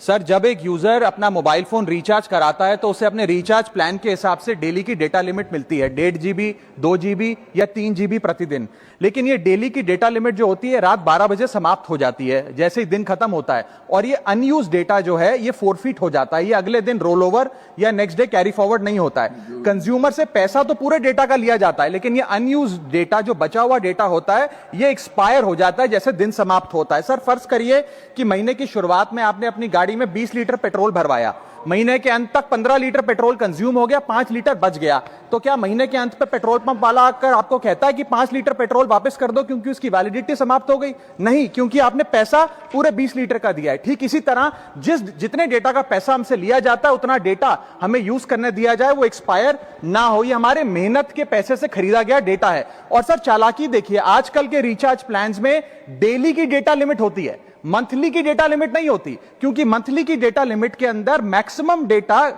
Sir, जब एक user अपना मोबाइल फोन रिचार्ज कराता है तो उसे अपने रिचार्ज प्लान के हिसाब से डेली की डेटा लिमिट मिलती है 1.5 GB, 2 GB या 3 GB प्रतिदिन। लेकिन ये डेली की डेटा लिमिट जो होती है रात 12 बजे समाप्त हो जाती है जैसे ही दिन खत्म होता है, और ये अनयूज डेटा जो है ये फोरफिट हो जाता है, ये अगले दिन रोल ओवर या नेक्स्ट डे कैरी फॉरवर्ड नहीं होता है। कंज्यूमर से पैसा तो पूरे डेटा का लिया जाता है, लेकिन ये अनयूज डेटा जो बचा हुआ डेटा होता है ये एक्सपायर हो जाता है जैसे दिन समाप्त होता है। सर, फर्ज करिए कि महीने की शुरुआत में आपने अपनी गाड़ी में 20 लीटर पेट्रोल भरवाया, महीने के अंत तक 15 लीटर पेट्रोल कंज्यूम हो गया, 5 लीटर बच गया, तो क्या महीने के अंत पे पेट्रोल पंप वाला आकर आपको कहता है कि 5 लीटर पेट्रोल वापस कर दो क्योंकि उसकी वैलिडिटी समाप्त हो गई? नहीं, क्योंकि आपने पैसा पूरे 20 लीटर का दिया है। ठीक इसी तरह जितने डेटा का पैसा हमसे लिया जाता है उतना डेटा हमें यूज करने दिया जाए, वो एक्सपायर ना हो। ये हमारे मेहनत के पैसे से खरीदा गया डेटा है। और सर, चालाकी देखिए, आजकल के रिचार्ज प्लान्स में डेली की डेटा लिमिट होती है, मंथली की डेटा लिमिट नहीं होती, क्योंकि मंथली की डेटा लिमिट के अंदर मैक्सिमम डेटा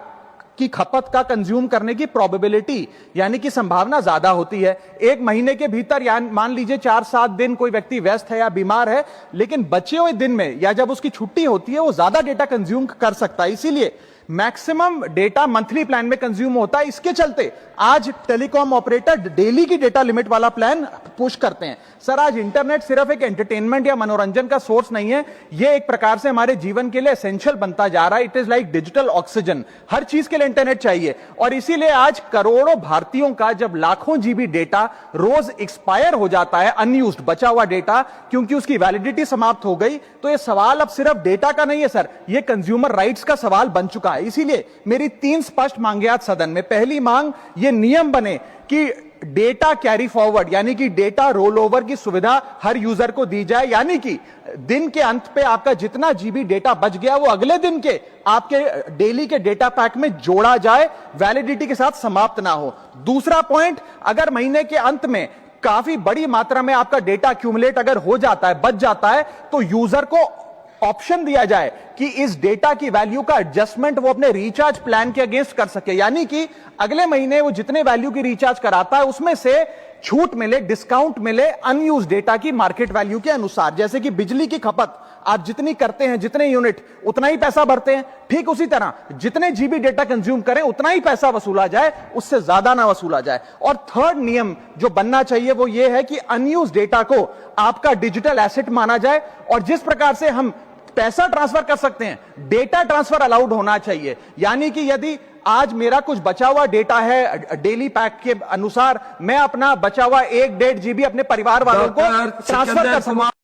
की खपत का कंज्यूम करने की प्रोबेबिलिटी यानी कि संभावना ज्यादा होती है। एक महीने के भीतर या मान लीजिए 4-7 दिन कोई व्यक्ति व्यस्त है या बीमार है, लेकिन बचे हुए दिन में या जब उसकी छुट्टी होती है वो ज्यादा डेटा कंज्यूम कर सकता है, इसीलिए मैक्सिमम डेटा मंथली प्लान में कंज्यूम होता है। इसके चलते आज टेलीकॉम ऑपरेटर डेली की डेटा लिमिट वाला प्लान पुश करते हैं। सर, आज इंटरनेट सिर्फ एक एंटरटेनमेंट या मनोरंजन का सोर्स नहीं है, यह एक प्रकार से हमारे जीवन के लिए एसेंशियल बनता जा रहा है। It is like digital oxygen, हर चीज के लिए इंटरनेट चाहिए। और इसीलिए आज करोड़ों भारतीयों का जब लाखों जीबी डेटा रोज एक्सपायर हो जाता है, अनयूज्ड बचा हुआ डेटा, क्योंकि उसकी वैलिडिटी समाप्त हो गई, तो यह सवाल अब सिर्फ डेटा का नहीं है सर, यह कंज्यूमर राइट्स का सवाल बन चुका है। इसीलिए मेरी 3 स्पष्ट मांगे आज सदन में। पहली मांग, यह नियम बने कि डेटा कैरी फॉरवर्ड यानी कि डेटा रोल ओवर की सुविधा हर यूजर को दी जाए, यानी कि दिन के अंत पे आपका जितना जीबी डेटा बच गया वो अगले दिन के आपके डेली के डेटा पैक में जोड़ा जाए, वैलिडिटी के साथ समाप्त ना हो। दूसरा पॉइंट, अगर महीने के अंत में काफी बड़ी मात्रा में आपका डेटा एक्यूमुलेट अगर हो जाता है, बच जाता है, तो यूजर को ऑप्शन दिया जाए कि इस डेटा की वैल्यू का एडजस्टमेंट वो अपने रिचार्ज प्लान के अगेंस्ट कर सके, यानी कि अगले महीने वो जितने वैल्यू की रिचार्ज कराता है उसमें से छूट मिले, डिस्काउंट मिले अनयूज डेटा की मार्केट वैल्यू के अनुसार। जैसे कि बिजली की खपत आप जितनी करते हैं, जितने यूनिट उतना ही पैसा भरते हैं, ठीक उसी तरह जितने जीबी डेटा कंज्यूम करें उतना ही पैसा वसूला जाए, उससे ज्यादा ना वसूला जाए। और थर्ड नियम जो बनना चाहिए वो ये है कि अनयूज डेटा को आपका डिजिटल एसेट माना जाए, और जिस प्रकार से हम पैसा ट्रांसफर कर सकते हैं, डेटा ट्रांसफर अलाउड होना चाहिए। यानी कि यदि आज मेरा कुछ बचा हुआ डेटा है डेली पैक के अनुसार, मैं अपना बचा हुआ 1-1.5 GB अपने परिवार वालों को ट्रांसफर कर सकूं।